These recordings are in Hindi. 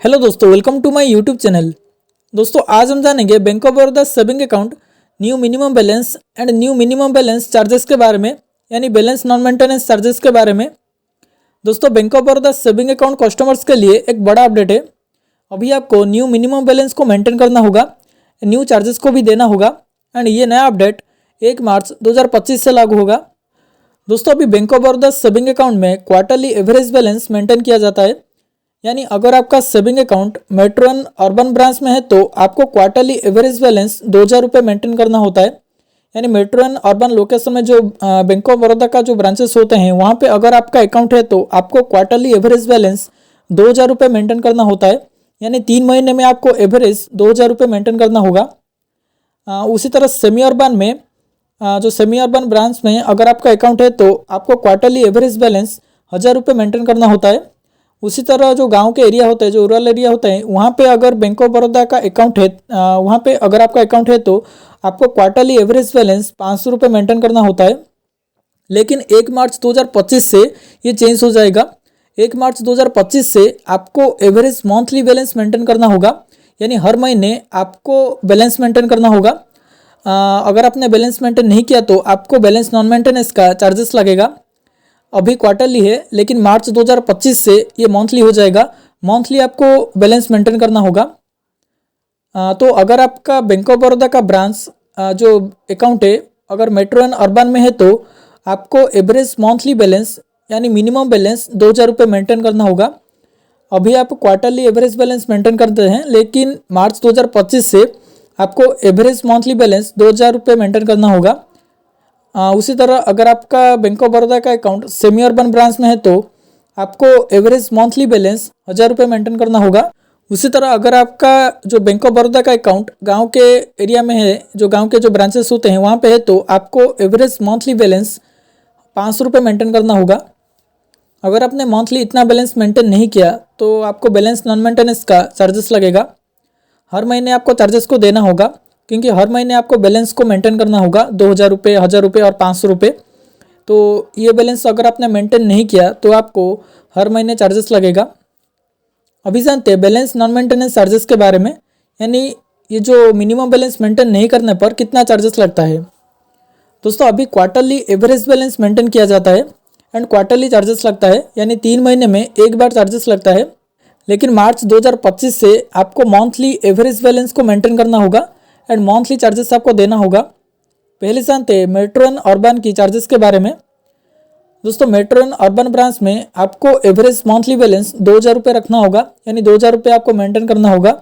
हेलो दोस्तों, welcome to my YouTube channel. दोस्तों आज हम जानेंगे bank of Baroda saving account new minimum balance and new minimum balance charges के बारे में, यानी बैलेंस नॉन मेंटेनेंस चार्जेस के बारे में। दोस्तों bank of Baroda saving account customers के लिए एक बड़ा अपडेट है। अभी आपको न्यू मिनिमम बैलेंस को मेंटेन करना होगा, न्यू चार्जेस को भी देना होगा एंड ये नया अपडेट 1 मार्च 2025 से लागू होगा। दोस्तों अभी bank of Baroda saving account में क्वार्टरली एवरेज बैलेंस मेंटेन किया जाता है, यानी अगर आपका saving account metro and urban branch में है तो आपको क्वार्टरली एवरेज बैलेंस 2000 रुपये मेंटेन करना होता है। यानी मेट्रो एंड अर्बन लोकेशन में जो बैंक ऑफ बड़ौदा का जो ब्रांचेस होते हैं वहाँ पे अगर आपका अकाउंट है तो आपको क्वार्टरली एवरेज बैलेंस 2000 रुपये मेंटेन करना होता है। यानी 3 महीने में आपको एवरेज 2000 रुपये मेंटेन करना होगा। उसी तरह सेमी अर्बन में जो सेमी अर्बन ब्रांच में अगर आपका अकाउंट है तो आपको क्वार्टरली एवरेज बैलेंस 1000 रुपये मेंटेन करना होता है। उसी तरह जो गांव के एरिया होते हैं, जो रूरल एरिया होते हैं, वहाँ पे अगर बैंक ऑफ बड़ौदा का अकाउंट है, वहाँ पे अगर आपका अकाउंट है तो आपको क्वार्टरली एवरेज बैलेंस 500 रुपये मेंटेन करना होता है। लेकिन 1 मार्च 2025 से ये चेंज हो जाएगा। 1 मार्च 2025 से आपको एवरेज मंथली बैलेंस मेंटेन करना होगा, यानी हर महीने आपको बैलेंस मेंटेन करना होगा। अगर आपने बैलेंस मेंटेन नहीं किया तो आपको बैलेंस नॉन मेंटेनेंस का चार्जेस लगेगा। अभी क्वार्टरली है लेकिन मार्च 2025 से ये मंथली हो जाएगा। मंथली आपको बैलेंस मेंटेन करना होगा। तो अगर आपका बैंक ऑफ बड़ौदा का ब्रांच जो अकाउंट है अगर मेट्रो एंड अर्बन में है तो आपको एवरेज मंथली बैलेंस यानी मिनिमम बैलेंस 2000 रुपये मेंटेन करना होगा। अभी आप क्वार्टरली एवरेज बैलेंस मेंटेन करते हैं, लेकिन मार्च 2025 से आपको एवरेज मंथली बैलेंस 2000 रुपये मेंटेन करना होगा। उसी तरह अगर आपका बैंक ऑफ बड़ौदा का अकाउंट सेमी अर्बन ब्रांच में है तो आपको एवरेज मंथली बैलेंस 1000 रुपये मेंटेन करना होगा। उसी तरह अगर आपका जो बैंक ऑफ बड़ौदा का अकाउंट गांव के एरिया में है, जो गांव के जो ब्रांचेस होते हैं वहाँ पे है तो आपको एवरेज मंथली बैलेंस 500 रुपये मेंटेन करना होगा। अगर आपने मंथली इतना बैलेंस मेंटेन नहीं किया तो आपको बैलेंस नॉन मेंटेनेंस का चार्जेस लगेगा। हर महीने आपको चार्जेस को देना होगा, क्योंकि हर महीने आपको बैलेंस को मेंटेन करना होगा 2000 रुपये, 1000 रुपये और 500 रुपये। तो ये बैलेंस अगर आपने मेंटेन नहीं किया तो आपको हर महीने चार्जेस लगेगा। अभी जानते हैं बैलेंस नॉन मेंटेनेंस चार्जेस के बारे में, यानी ये जो मिनिमम बैलेंस मेंटेन नहीं करने पर कितना चार्जेस लगता है। दोस्तों अभी क्वार्टरली एवरेज बैलेंस मेंटेन किया जाता है एंड क्वार्टरली चार्जेस लगता है, यानी 3 महीने में एक बार चार्जेस लगता है। लेकिन मार्च 2025 से आपको मंथली एवरेज बैलेंस को मेंटेन करना होगा एंड मंथली चार्जेस आपको देना होगा। पहले जानते हैं मेट्रो एंड अर्बन की चार्जेस के बारे में। दोस्तों मेट्रो एंड अर्बन ब्रांच में आपको एवरेज मंथली बैलेंस 2000 रुपये रखना होगा, यानी 2000 रुपये आपको मेंटेन करना होगा।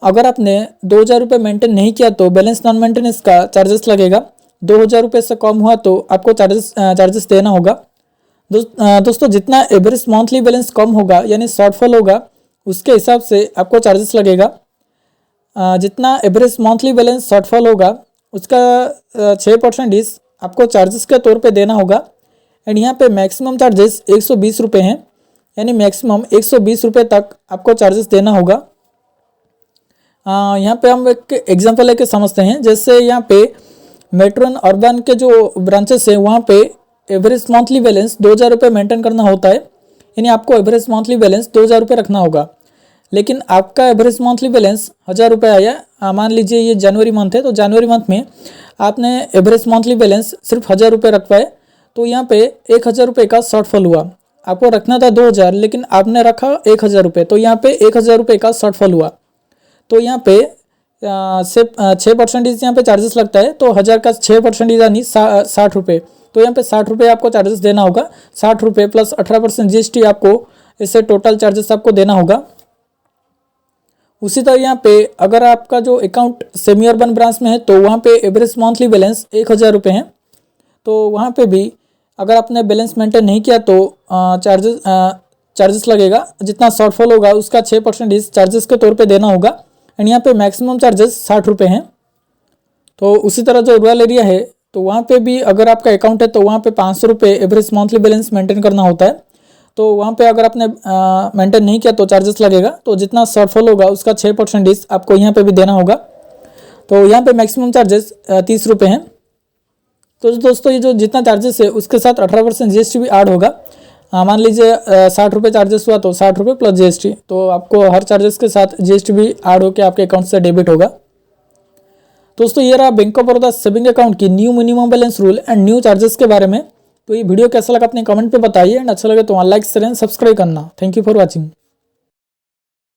अगर आपने 2000 रुपये मेंटेन नहीं किया तो बैलेंस नॉन मेंटेनेंस का चार्जेस लगेगा। 2000 रुपये से कम हुआ तो आपको चार्जेस देना होगा। दोस्तों जितना एवरेज मंथली बैलेंस कम होगा यानी शॉर्टफॉल होगा, उसके हिसाब से आपको चार्जेस लगेगा। जितना एवरेज मंथली बैलेंस शॉर्टफॉल होगा उसका 6% आपको चार्जेस के तौर पे देना होगा। एंड यहाँ पे मैक्सिमम चार्जेस 120 रुपये हैं, यानी मैक्सिमम 120 रुपये तक आपको चार्जेस देना होगा। यहाँ पे हम एक एग्जांपल लेके समझते हैं। जैसे यहाँ पे मेट्रो एंड अर्बन के जो ब्रांचेस हैं वहाँ पे एवरेज मंथली बैलेंस 2000 रुपये मेंटेन करना होता है, यानी आपको एवरेज मंथली बैलेंस 2000 रुपये रखना होगा। लेकिन आपका एवरेज मंथली बैलेंस 1000 रुपये आया, मान लीजिए ये जनवरी मंथ है तो जनवरी मंथ में आपने एवरेज मंथली बैलेंस सिर्फ 1000 रुपये रख पाए, तो यहाँ पे 1000 रुपये का शॉर्टफॉल हुआ। आपको रखना था 2000 लेकिन आपने रखा 1000 रुपये, तो यहाँ पे 1000 रुपये का शॉर्टफॉल हुआ। तो यहाँ पे 6% यहाँ पे चार्जेस लगता है, तो 1000 का 6% यानी 60 रुपये। तो यहाँ पे 60 रुपये आपको चार्जेस देना होगा। 60 रुपये प्लस 18% GST आपको, इससे टोटल चार्जेस आपको देना होगा। उसी तरह यहाँ पे अगर आपका जो अकाउंट सेमी अर्बन ब्रांच में है तो वहाँ पे एवरेज मंथली बैलेंस 1000 रुपये हैं, तो वहाँ पे भी अगर आपने बैलेंस मेंटेन नहीं किया तो चार्जेस लगेगा। जितना शॉर्टफॉल होगा उसका 6% चार्जेस के तौर पे देना होगा। एंड यहाँ पे मैक्सिमम चार्जेस 60 रुपये हैं। तो उसी तरह जो रूरल एरिया है तो वहाँ पे भी अगर आपका अकाउंट है तो वहाँ पे 500 रुपये एवरेज मंथली बैलेंस मेंटेन करना होता है। तो वहाँ पे अगर आपने मेंटेन नहीं किया तो चार्जेस लगेगा। तो जितना शॉर्टफॉल होगा उसका 6% आपको यहाँ पे भी देना होगा। तो यहाँ पे मैक्सिमम चार्जेस 30 रुपये हैं। तो दोस्तों ये जो जितना चार्जेस है उसके साथ 18% GST भी ऐड होगा। मान लीजिए 60 रुपये चार्जेस हुआ तो 60 रुपये प्लस GST, तो आपको हर चार्जेस के साथ GST भी ऐड होकर आपके अकाउंट से डेबिट होगा। दोस्तों ये रहा bank of Baroda saving account की new minimum balance rule and new charges के बारे में। तो ये वीडियो कैसा लगा अपने कमेंट पे बताइए, एंड अच्छा लगे तो लाइक शेयर एंड सब्सक्राइब करना। Thank you for watching.